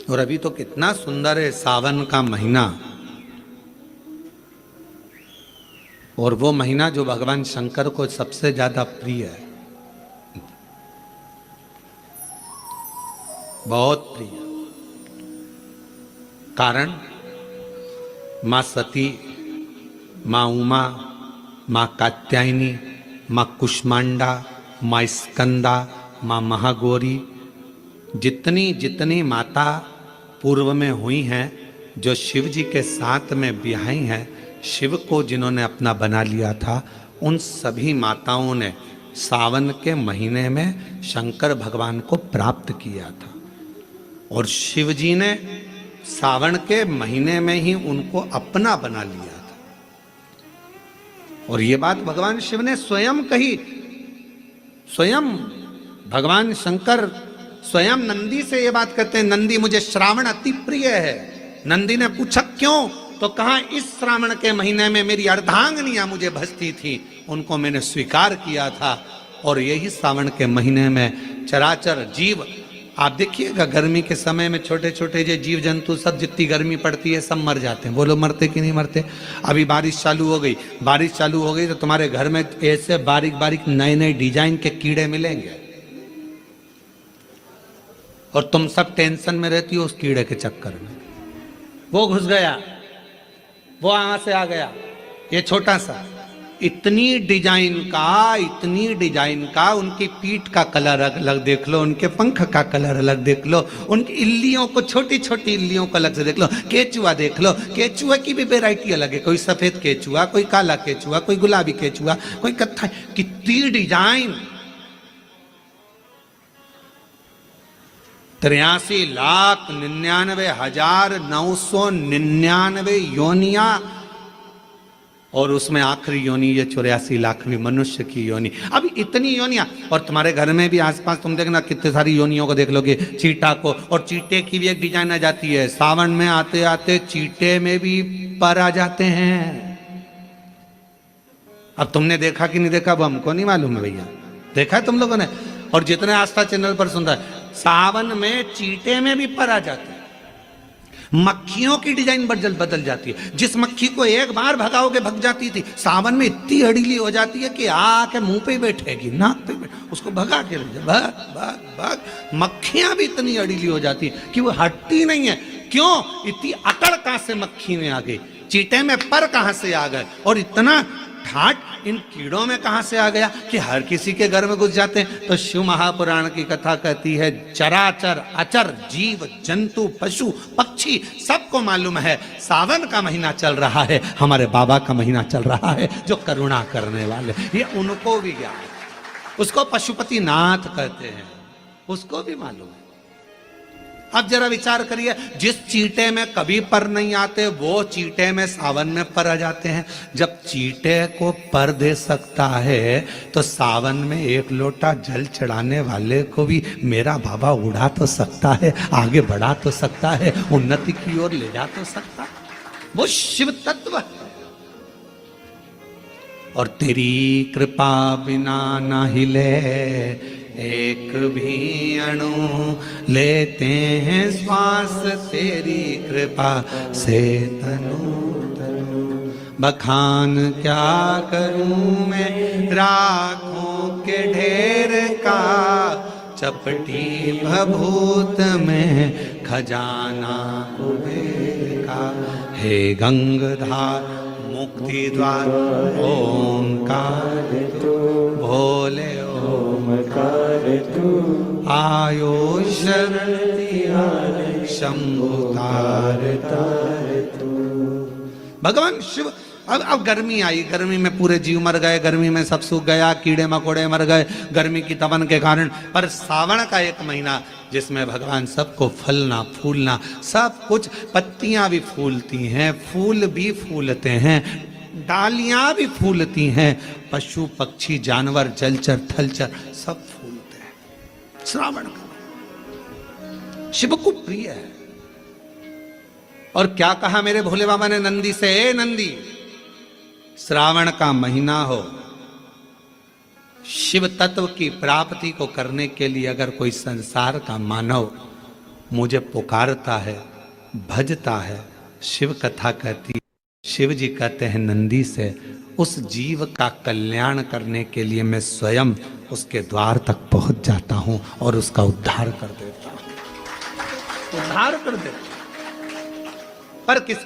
और अभी तो कितना सुंदर है सावन का महीना, और वो महीना जो भगवान शंकर को सबसे ज्यादा प्रिय है, बहुत प्रिय। कारण मां सती, मां उमा, मां कात्यायनी, मां कुष्मांडा, मां स्कंदा, मां महागौरी, जितनी जितनी माता पूर्व में हुई हैं, जो शिव जी के साथ में ब्याही हैं, शिव को जिन्होंने अपना बना लिया था, उन सभी माताओं ने सावन के महीने में शंकर भगवान को प्राप्त किया था। और शिव जी ने सावन के महीने में ही उनको अपना बना लिया था। और ये बात भगवान शिव ने स्वयं कही। स्वयं भगवान शंकर स्वयं नंदी से ये बात कहते हैं, नंदी मुझे श्रावण अति प्रिय है। नंदी ने पूछा क्यों, तो कहा इस श्रावण के महीने में मेरी अर्धांगनियां मुझे भजती थी, उनको मैंने स्वीकार किया था। और यही सावन के महीने में चराचर जीव, आप देखिएगा गर्मी के समय में छोटे छोटे जो जीव जंतु सब, जितनी गर्मी पड़ती है सब मर जाते हैं। बोलो मरते कि नहीं मरते? अभी बारिश चालू हो गई, बारिश चालू हो गई तो तुम्हारे घर में ऐसे बारीक बारीक नए नए डिजाइन के कीड़े मिलेंगे, और तुम सब टेंशन में रहती हो उस कीड़े के चक्कर में। वो घुस गया, वो वहां से आ गया, ये छोटा सा, इतनी डिजाइन का, उनकी पीठ का कलर अलग देख लो, उनके पंख का कलर अलग देख लो, उनकी इल्लियों को, छोटी छोटी इल्लियों को अलग से देख लो, केचुआ देख लो, केचुआ की भी वैरायटी अलग है, कोई सफेद केचुआ, कोई काला केचुआ, कोई गुलाबी केचुआ, कोई कत्था, कितनी डिजाइन। 83,99,999 योनिया, और उसमें आखिरी योनि ये 84,00,000वीं मनुष्य की योनि। अब इतनी योनियां, और तुम्हारे घर में भी आसपास तुम देखना कितने सारी योनियों को देख लोगे, चीटा को, और चीटे की भी एक डिजाइन आ जाती है। सावन में आते आते चीटे में भी पर आ जाते हैं। अब तुमने देखा कि नहीं देखा वो हमको नहीं मालूम है भैया, देखा है तुम लोगों ने? और जितने आस्था चैनल पर सुन रहा है, सावन में चीटे में भी पर आ जाते हैं। मक्खियों की डिजाइन बदल जाती है। जिस मक्खी को एक बार भगाओगे भग जाती थी, सावन में इतनी अड़ीली हो जाती है कि आके मुंह पे बैठेगी, नाक पे उसको भगा के ले जाए, भाग भाग भाग। मक्खियां भी इतनी अड़ीली हो जाती है कि वो हटती नहीं है। क्यों? इतनी अकड़ कहां से मक्खी में आ गई, चीटे में पर कहां से आ गए, और इतना ठाट इन कीड़ों में कहां से आ गया कि हर किसी के घर में घुस जाते हैं। तो शिव महापुराण की कथा कहती है, चराचर अचर जीव जंतु पशु पक्षी सबको मालूम है सावन का महीना चल रहा है, हमारे बाबा का महीना चल रहा है जो करुणा करने वाले, ये उनको भी ज्ञान है। उसको पशुपति नाथ कहते हैं, उसको भी मालूम है। अब जरा विचार करिए, जिस चीटे में कभी पर नहीं आते, वो चीटे में सावन में पर आ जाते हैं। जब चीटे को पर दे सकता है तो सावन में एक लोटा जल चढ़ाने वाले को भी मेरा बाबा उड़ा तो सकता है, आगे बढ़ा तो सकता है, उन्नति की ओर ले जा तो सकता है। वो शिव तत्व है। और तेरी कृपा बिना ना हिले एक भी अणु, लेते हैं श्वास तेरी कृपा से तनु तनु। बखान क्या करूं मैं राखों के ढेर का, चपटी भभूत में खजाना कुबेर का। हे गंगाधार मुक्ति द्वार ओंकार तू, भोले ओमकार तू, आयो शरण शंभु तार तार तू। भगवान शिव, अब गर्मी आई, गर्मी में पूरे जीव मर गए, गर्मी में सब सूख गया, कीड़े मकोड़े मर गए गर्मी की तपन के कारण। पर सावन का एक महीना जिसमें भगवान सबको फलना फूलना सब कुछ, पत्तियां भी फूलती हैं, फूल भी फूलते हैं, डालियां भी फूलती हैं, पशु पक्षी जानवर जलचर थलचर सब फूलते हैं। श्रावण का शिव को प्रिय है। और क्या कहा मेरे भोले बाबा ने नंदी से, ए नंदी, श्रावण का महीना हो, शिव तत्व की प्राप्ति को करने के लिए अगर कोई संसार का मानव मुझे पुकारता है, भजता है, शिव कथा कहती है, शिव जी कहते हैं नंदी से, उस जीव का कल्याण करने के लिए मैं स्वयं उसके द्वार तक पहुंच जाता हूं और उसका उद्धार कर देता हूं, उद्धार कर देता हूं। पर किस